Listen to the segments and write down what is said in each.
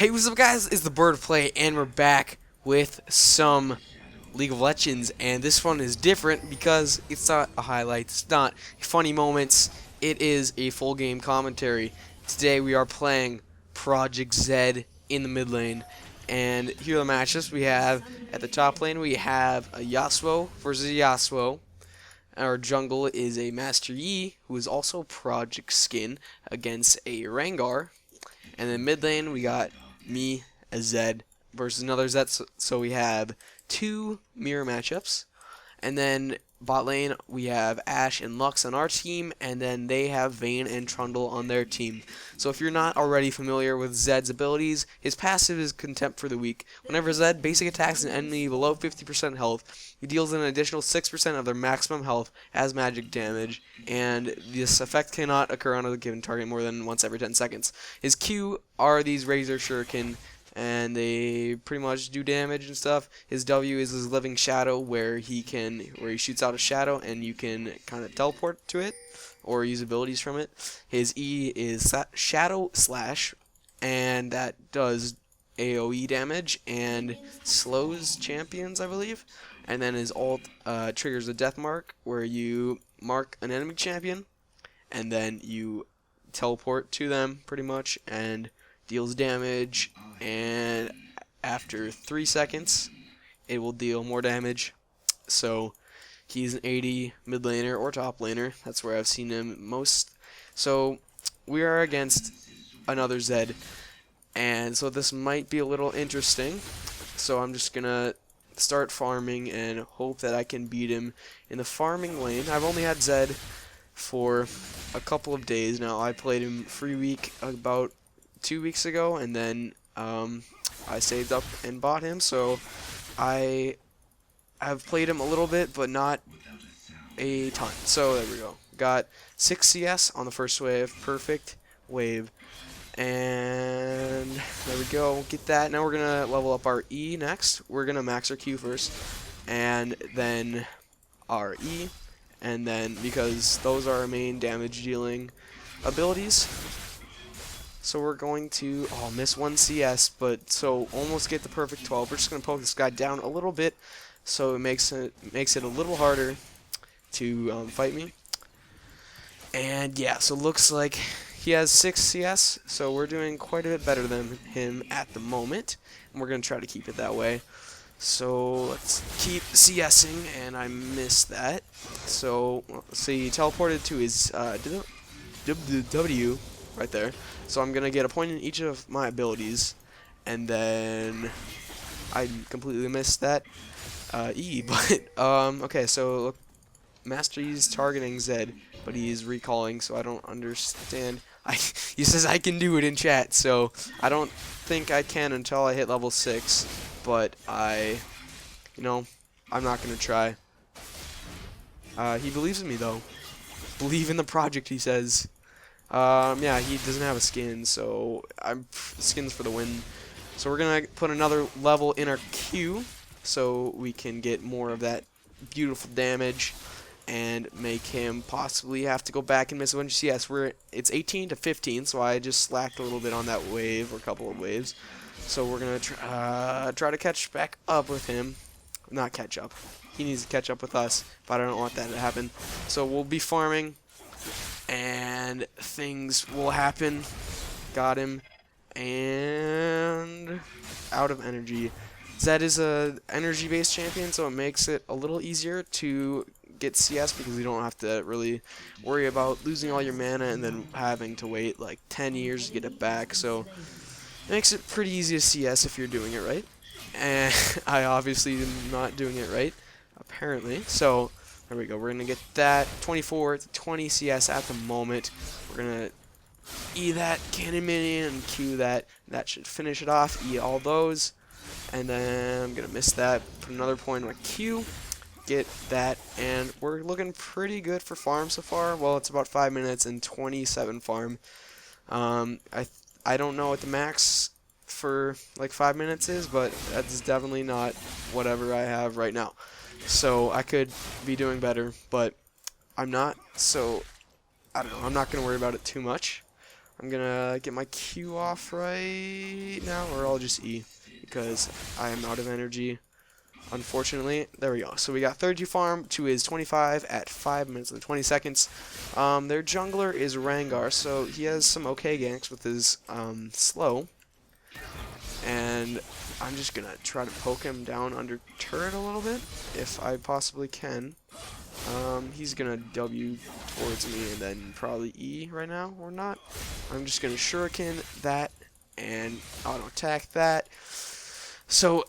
Hey, what's up, guys? It's the Bird of Play, and we're back with some League of Legends, and this one is different because it's not a highlight, it's not funny moments, it is a full game commentary. Today we are playing Project ZED in the mid lane, and here are the matchups we have. At the top lane we have a Yasuo versus a Yasuo. Our jungle is a Master Yi, who is also Project Skin, against a Rengar. And then mid lane we got me, a Zed, versus another Zed, so we have two mirror matchups. And then bot lane we have Ashe and Lux on our team, and then they have Vayne and Trundle on their team. So if you're not already familiar with Zed's abilities, his passive is Contempt for the Weak. Whenever Zed basic attacks an enemy below 50% health, he deals an additional 6% of their maximum health as magic damage, and this effect cannot occur on a given target more than once every 10 seconds. His Q are these Razor Shuriken, and they pretty much do damage and stuff. His W is his Living Shadow, where he shoots out a shadow and you can kind of teleport to it or use abilities from it. His E is Shadow Slash, and that does AoE damage and slows champions, I believe. And then his ult triggers a death mark, where you mark an enemy champion and then you teleport to them pretty much, and deals damage, and after 3 seconds it will deal more damage. So he's an 80 mid laner or top laner. That's where I've seen him most. So we are against another Zed, and so this might be a little interesting. So I'm just gonna start farming and hope that I can beat him in the farming lane. I've only had Zed for a couple of days now. I played him free week about 2 weeks ago, and then I saved up and bought him, so I have played him a little bit, but not a ton. So there we go. Got 6 CS on the first wave, perfect wave, and there we go. Get that. Now we're gonna level up our E next. We're gonna max our Q first, and then our E, and then because those are our main damage dealing abilities. So we're going to, miss 1 CS, but so almost get the perfect 12. We're just going to poke this guy down a little bit, so it makes it a little harder to fight me. And yeah, so looks like he has 6 CS, so we're doing quite a bit better than him at the moment, and we're going to try to keep it that way. So let's keep CSing, and I missed that. So let's see, he teleported to his W right there. So I'm going to get a point in each of my abilities, and then I completely missed that E, but okay, so look, Master Yi's targeting Zed, but he's recalling, so I don't understand. He says I can do it in chat, so I don't think I can until I hit level 6, but I'm not going to try. He believes in me, though. Believe in the project, he says. Yeah, he doesn't have a skin, so skins for the win. So we're gonna put another level in our Q, so we can get more of that beautiful damage, and make him possibly have to go back and miss a bunch of CS. It's 18 to 15, so I just slacked a little bit on that wave, or a couple of waves. So we're gonna try to catch back up with him. Not catch up. He needs to catch up with us, but I don't want that to happen. So we'll be farming, and things will happen. Got him, and out of energy. Zed is a energy-based champion, so it makes it a little easier to get CS, because you don't have to really worry about losing all your mana and then having to wait like 10 years to get it back. So it makes it pretty easy to CS if you're doing it right, and I obviously am not doing it right, apparently. So there we go. We're going to get that 24 to 20 CS at the moment. We're going to E that cannon minion and Q that. That should finish it off. E all those. And then I'm going to miss that. Put another point on my Q. Get that. And we're looking pretty good for farm so far. Well, it's about 5 minutes and 27 farm. I don't know what the max for like 5 minutes is, but that's definitely not whatever I have right now. So I could be doing better, but I'm not, so I don't know, I'm not going to worry about it too much. I'm gonna get my Q off right now, or I'll just E, because I am out of energy, unfortunately. There we go. So we got 32 farm to his 25 at 5 minutes and 20 seconds. Their jungler is Rengar, so he has some okay ganks with his slow. And I'm just gonna try to poke him down under turret a little bit, if I possibly can. He's gonna W towards me and then probably E right now, or not. I'm just gonna shuriken that and auto attack that. So,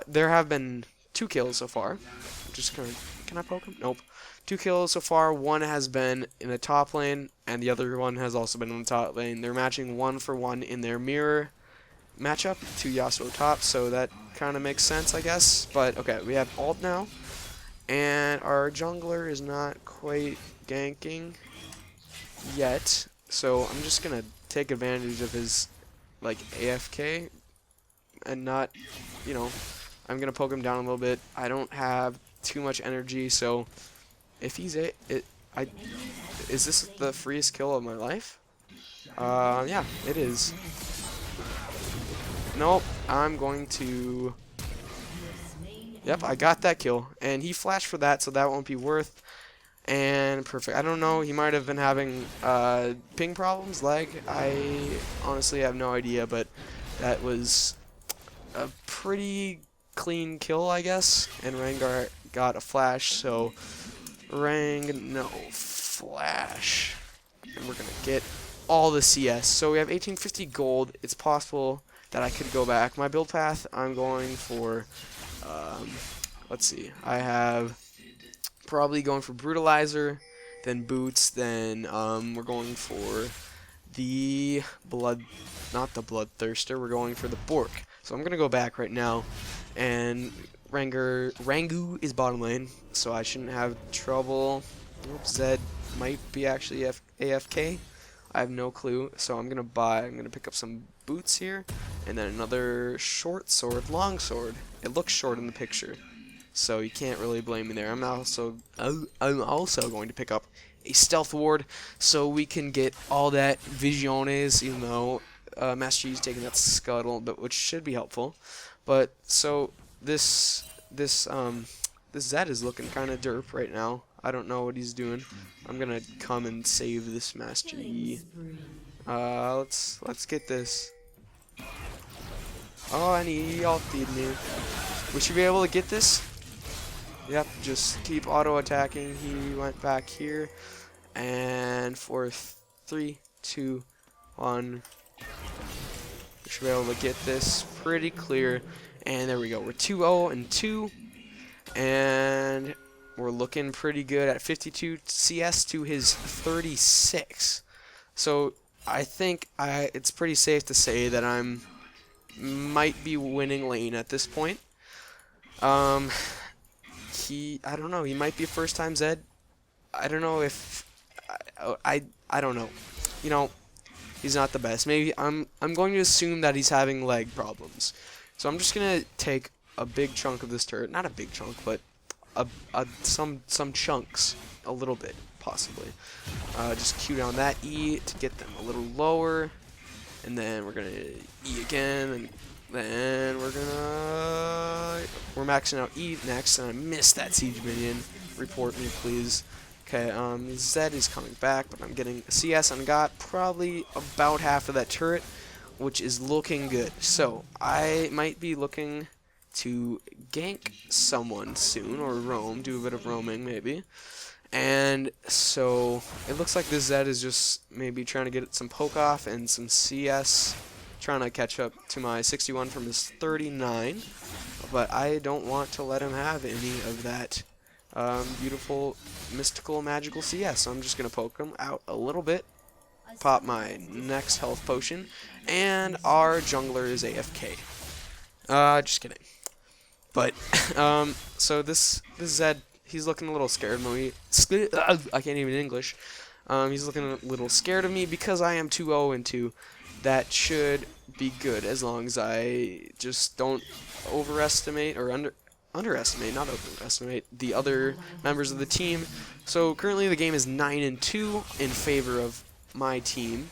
there have been 2 kills so far. I'm just gonna, can I poke him? Nope. 2 kills so far. One has been in the top lane, and the other one has also been in the top lane. They're matching 1 for 1 in their mirror matchup to Yasuo top, so that kind of makes sense, I guess. But okay, we have ult now, and our jungler is not quite ganking yet, so I'm just gonna take advantage of his like AFK and not, you know, I'm gonna poke him down a little bit. I don't have too much energy, so if he's is this the freest kill of my life? Yeah, it is. Nope, I'm going to... Yep, I got that kill. And he flashed for that, so that won't be worth. And perfect. I don't know, he might have been having ping problems, lag. I honestly have no idea, but that was a pretty clean kill, I guess. And Rengar got a flash, so no flash. And we're going to get all the CS. So we have 1850 gold. It's possible that I could go back. My build path, I'm going for, let's see, I have probably going for Brutalizer, then Boots, then we're going for the not the Bloodthirster, we're going for the Bork. So I'm going to go back right now, and Rangu is bottom lane, so I shouldn't have trouble. Oops, Zed might be actually AFK. I have no clue, so I'm going to pick up some boots here, and then another short sword, long sword. It looks short in the picture, so you can't really blame me there. I'm also going to pick up a stealth ward, so we can get all that visiones, even though Master Yi's taking that scuttle, but which should be helpful. But so this Zed is looking kind of derp right now. I don't know what he's doing. I'm gonna come and save this Master Yi. Let's get this. Oh, and he ultied me. We should be able to get this. Yep, just keep auto attacking. He went back here, and for 3, 2, 1, we should be able to get this pretty clear. And there we go. We're 2-0 and 2, and we're looking pretty good at 52 CS to his 36. So I think it's pretty safe to say that might be winning lane at this point. I don't know. He might be a first time Zed. I don't know if I don't know. You know, he's not the best. Maybe I'm going to assume that he's having leg problems. So I'm just gonna take a big chunk of this turret. Not a big chunk, but some chunks, a little bit possibly. Just Q down that E to get them a little lower, and then we're gonna E again, and then we're maxing out E next, and I missed that siege minion. Report me, please. Okay, Zed is coming back, but I'm getting CS and got probably about half of that turret, which is looking good. So I might be looking to gank someone soon, or roam, do a bit of roaming maybe. And so it looks like this Zed is just maybe trying to get some poke off and some CS, trying to catch up to my 61 from his 39. But I don't want to let him have any of that beautiful, mystical, magical CS. So I'm just going to poke him out a little bit, pop my next health potion, and our jungler is AFK. Just kidding. But, so this Zed, he's looking a little scared of me. I can't even English. He's looking a little scared of me because I am 2-0 and 2. That should be good as long as I just don't overestimate or underestimate, not overestimate, the other members of the team. So currently the game is 9-2 in favor of my team.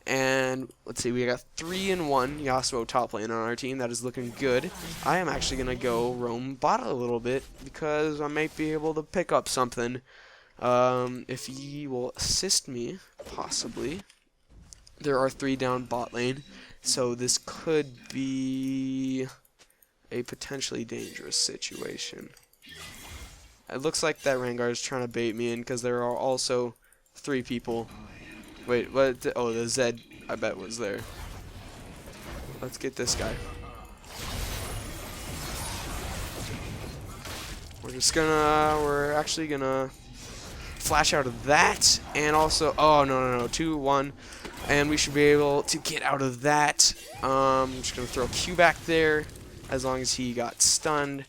And let's see, we got 3-1 Yasuo top lane on our team. That is looking good. I am actually going to go roam bot a little bit because I might be able to pick up something. If he will assist me, possibly. There are 3 down bot lane, so this could be a potentially dangerous situation. It looks like that Rengar is trying to bait me in because there are also 3 people. Wait, what? Oh, the ZED, I bet, was there. Let's get this guy. We're actually gonna flash out of that, and also, oh, no, 2-1, and we should be able to get out of that. I'm just gonna throw Q back there, as long as he got stunned.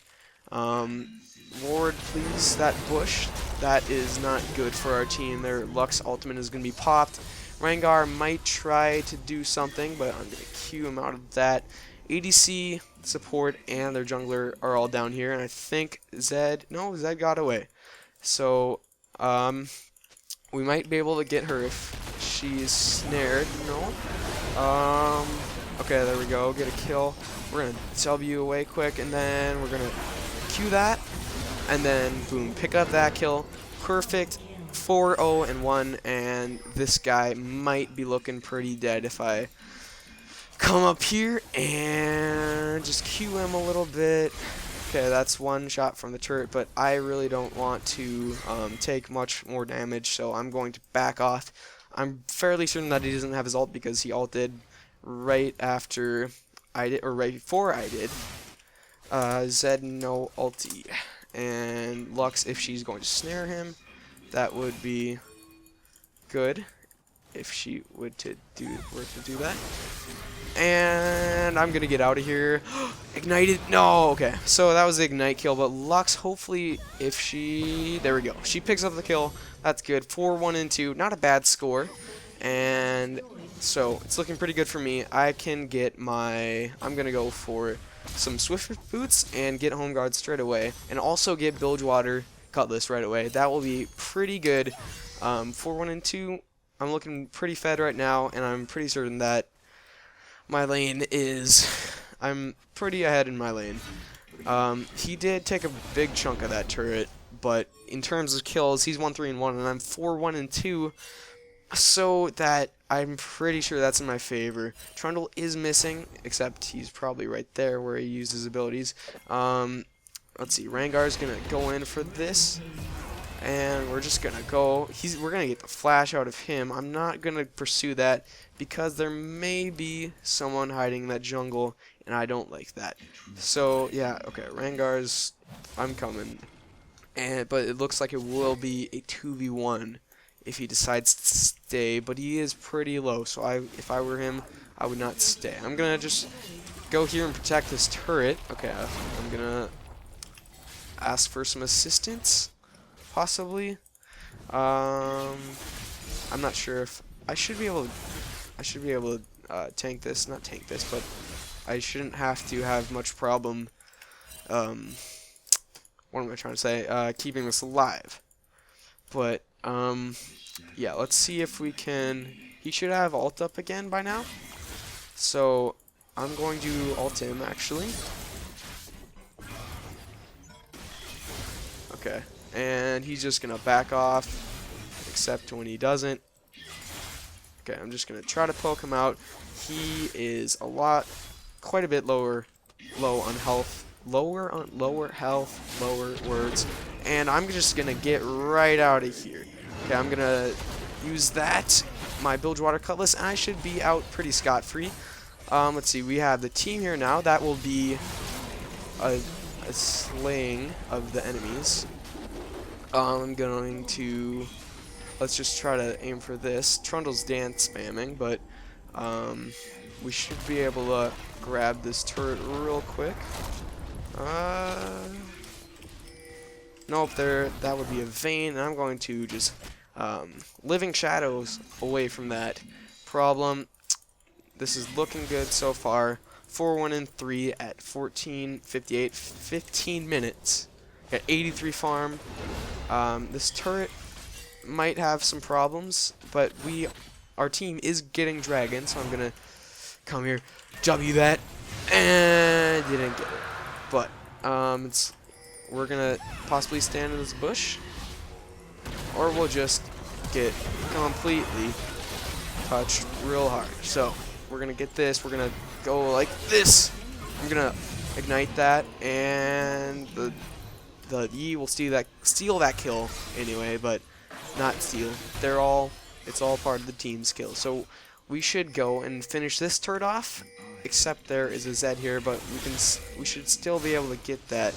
Lord, please, that bush. That is not good for our team. Their Lux ultimate is going to be popped. Rengar might try to do something, but I'm going to Q him out of that. ADC, support, and their jungler are all down here. And I think Zed got away. So, we might be able to get her if she's snared. No. Okay, there we go. Get a kill. We're going to W away quick, and then we're going to Q that. And then, boom, pick up that kill. Perfect. 4-0-1, and this guy might be looking pretty dead if I come up here and just Q him a little bit. Okay, that's 1 shot from the turret, but I really don't want to take much more damage, so I'm going to back off. I'm fairly certain that he doesn't have his ult because he ulted right after I did, or right before I did. Zed no ulti. And Lux, if she's going to snare him, that would be good if she were to do that. And I'm gonna get out of here. Ignited? No. Okay. So that was the ignite kill, but Lux, hopefully, if she, there we go. She picks up the kill. That's good. 4-1-2. Not a bad score. And so it's looking pretty good for me. I can get my. I'm gonna go for some Swift boots and get home guard straight away, and also get Bilgewater Cutlass right away. That will be pretty good. 4-1-2. I'm looking pretty fed right now, and I'm pretty certain that my lane is. I'm pretty ahead in my lane. He did take a big chunk of that turret, but in terms of kills, he's 1-3-1, and I'm 4-1-2. So that I'm pretty sure that's in my favor. Trundle is missing, except he's probably right there where he uses his abilities. Let's see, Rengar's gonna go in for this, and we're just gonna go. We're gonna get the flash out of him. I'm not gonna pursue that because there may be someone hiding in that jungle, and I don't like that. So yeah, okay, Rengar's. I'm coming, but it looks like it will be a 2v1. If he decides to stay, but he is pretty low, so if I were him, I would not stay. I'm gonna just go here and protect this turret. Okay, I'm gonna ask for some assistance, possibly. I'm not sure if I should be able to tank this, not tank this, but I shouldn't have to have much problem. What am I trying to say? Keeping this alive, but. Yeah, let's see if we can. He should have ult up again by now. So I'm going to ult him actually. Okay, and he's just gonna back off, except when he doesn't. Okay, I'm just gonna try to poke him out. He is quite a bit low on health, lower health, lower words, and I'm just gonna get right out of here. Okay, I'm gonna use that, my Bilgewater Cutlass, and I should be out pretty scot-free. Let's see, we have the team here now. That will be a slaying of the enemies. I'm going to, let's just try to aim for this. Trundle's dance spamming, but we should be able to grab this turret real quick. Nope, that would be a Vayne, and I'm going to just Living Shadows away from that problem. This is looking good so far. 4-1-3 at 14:58, 15 minutes. Got 83 farm. This turret might have some problems, but we our team is getting dragon, so I'm gonna come here, W that, and didn't get it. But we're gonna possibly stand in this bush, or we'll just get completely touched real hard. So we're gonna get this. We're gonna go like this. I'm gonna ignite that, and the E will steal that kill anyway, but not steal. It's all part of the team's kill. So we should go and finish this turret off. Except there is a ZED here, but we should still be able to get that.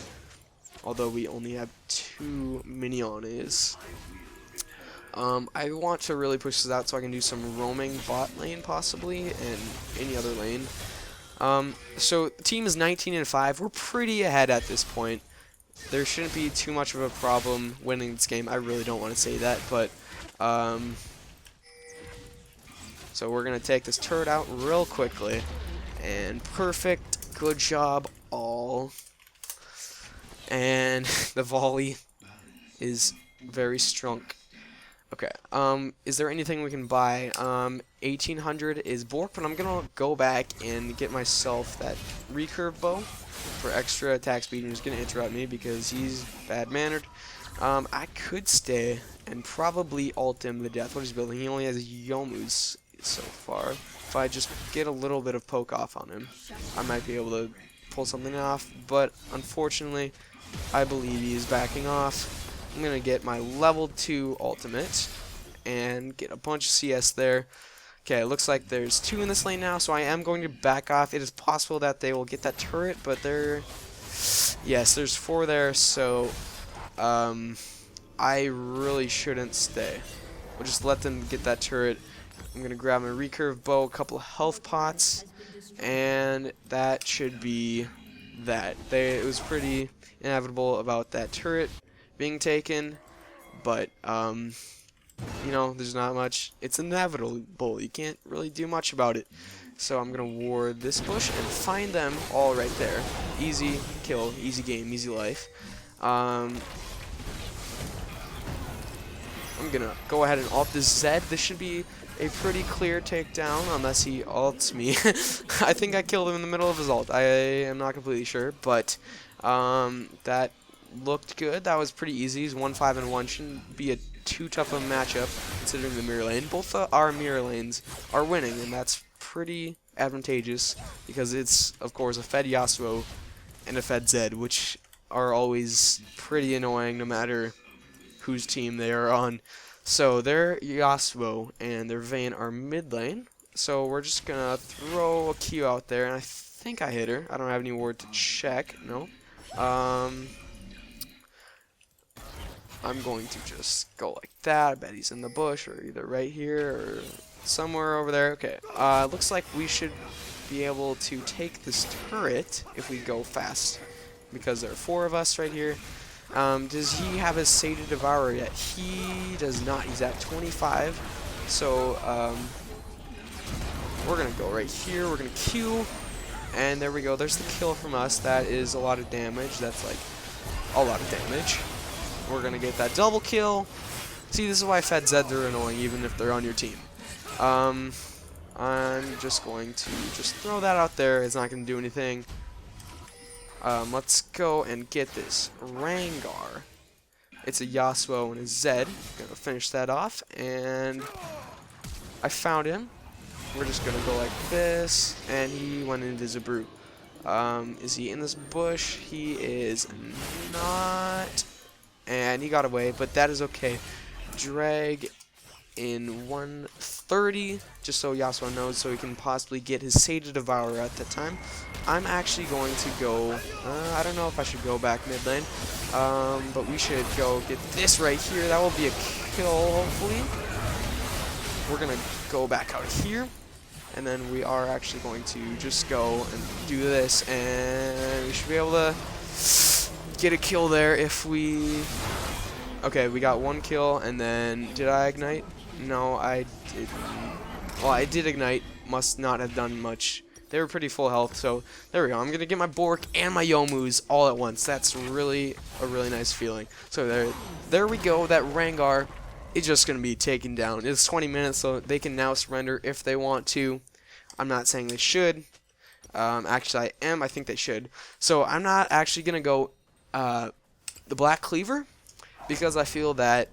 Although we only have 2 minions. I want to really push this out so I can do some roaming bot lane possibly, and any other lane. So the team is 19-5. We're pretty ahead at this point. There shouldn't be too much of a problem winning this game. I really don't want to say that, but so we're gonna take this turret out real quickly, and perfect, good job all. And the volley is very strong. Okay, is there anything we can buy? 1800 is Bork, but I'm gonna go back and get myself that recurve bow for extra attack speed. And he's gonna interrupt me because he's bad-mannered. I could stay and probably ult him to death. What he's building, he only has Yomus so far. If I just get a little bit of poke off on him, I might be able to pull something off, but unfortunately, I believe he is backing off. I'm gonna get my level 2 ultimate and get a bunch of CS there. Okay, it looks like there's 2 in this lane now, so I am going to back off. It is possible that they will get that turret, but yes, there's 4 there, so I really shouldn't stay. We'll just let them get that turret. I'm gonna grab my recurve bow, a couple of health pots, and that should be that. It was pretty inevitable about that turret being taken, but you know, there's not much. It's inevitable. You can't really do much about it. So I'm gonna ward this bush and find them all right there. Easy kill, easy game, easy life. I'm gonna go ahead and ult this ZED. This should be a pretty clear takedown unless he ults me. I think I killed him in the middle of his ult. I am not completely sure, but that looked good. That was pretty easy. He's 1-5-1. Shouldn't be too tough of a matchup considering the mirror lane. Both our mirror lanes are winning, and that's pretty advantageous because it's, of course, a fed Yasuo and a fed ZED, which are always pretty annoying no matter whose team they are on. So their Yasuo and their Vayne are mid lane. So we're just gonna throw a Q out there, and I think I hit her. I don't have any ward to check. No. I'm going to just go like that. I bet he's in the bush or either right here or somewhere over there. Okay. Looks like we should be able to take this turret if we go fast because there are 4 of us right here. Does he have his Sated Devourer yet? He does not. He's at 25. So, we're going to go right here. We're going to Q. And there we go. There's the kill from us. That is a lot of damage. That's like a lot of damage. We're going to get that double kill. See, this is why fed ZEDs are annoying even if they're on your team. I'm just going to just throw that out there. It's not going to do anything. Let's go and get this Rengar. It's a Yasuo and a ZED. Gonna finish that off, and I found him. We're just gonna go like this, and he went invisible. Is he in this bush? He is not, and he got away, but that is okay. Drag in 130, just so Yasuo knows, so he can possibly get his Sated Devourer at that time. I'm actually going to go, I don't know if I should go back mid lane, but we should go get this right here. That will be a kill, hopefully. We're going to go back out here, and then we are actually going to just go and do this, and we should be able to get a kill there if we... Okay, we got 1 kill, and then, did I ignite? No, I didn't. Well, I did ignite, must not have done much. They were pretty full health, so there we go. I'm going to get my Bork and my Yomus all at once. That's really a really nice feeling. So there we go. That Rengar it's just going to be taken down. It's 20 minutes, so they can now surrender if they want to. I'm not saying they should. Actually, I am. I think they should. So I'm not actually going to go the Black Cleaver because I feel that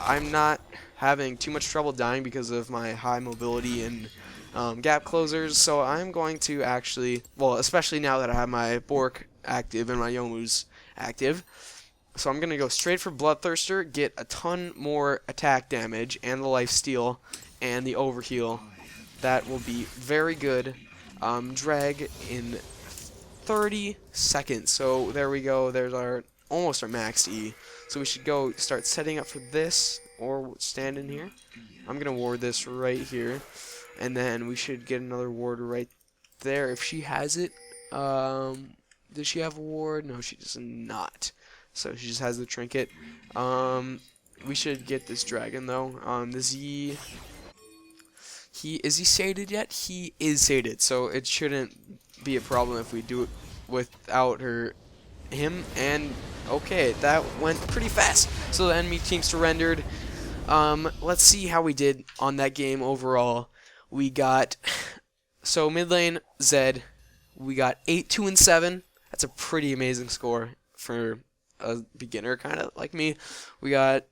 I'm not having too much trouble dying because of my high mobility and gap closers. So I'm going to actually, well, especially now that I have my Bork active and my Youmuu's active. So I'm going to go straight for Bloodthirster, get a ton more attack damage and the lifesteal and the overheal. That will be very good. Drag in 30 seconds. So there we go. There's our almost our max E. So we should go start setting up for this or stand in here. I'm going to ward this right here. And then we should get another ward right there if she has it. Does she have a ward? No, she does not. So she just has the trinket. We should get this dragon though. The Z. Is he sated yet? He is sated, so it shouldn't be a problem if we do it without him. And okay, that went pretty fast. So the enemy team surrendered. Let's see how we did on that game overall. We got mid lane Zed. We got 8-2-7. That's a pretty amazing score for a beginner kind of like me. We got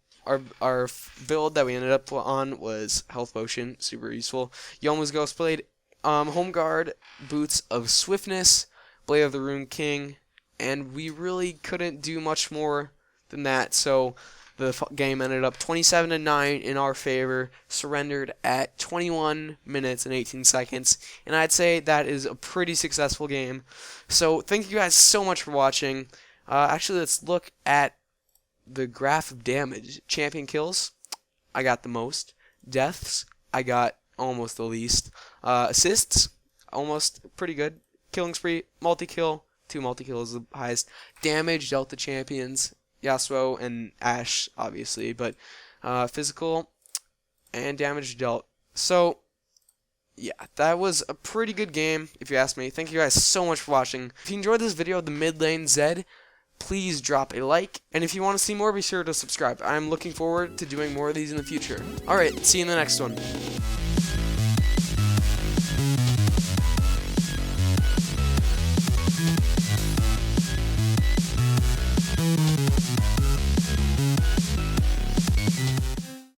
our build that we ended up on was Health Potion, super useful. Youmuu's Ghostblade, Home Guard, Boots of Swiftness, Blade of the Rune King, and we really couldn't do much more than that. So the game ended up 27-9 in our favor, surrendered at 21 minutes and 18 seconds, and I'd say that is a pretty successful game. So thank you guys so much for watching. Actually, let's look at the graph of damage. Champion kills, I got the most. Deaths, I got almost the least. Assists, almost pretty good. Killing spree, multi-kill, 2 multi-kills is the highest. Damage dealt to champions, Yasuo and Ashe, obviously, but physical and damage dealt. So, yeah, that was a pretty good game, if you ask me. Thank you guys so much for watching. If you enjoyed this video of the mid lane Zed, please drop a like, and if you want to see more, be sure to subscribe. I'm looking forward to doing more of these in the future. Alright, see you in the next one.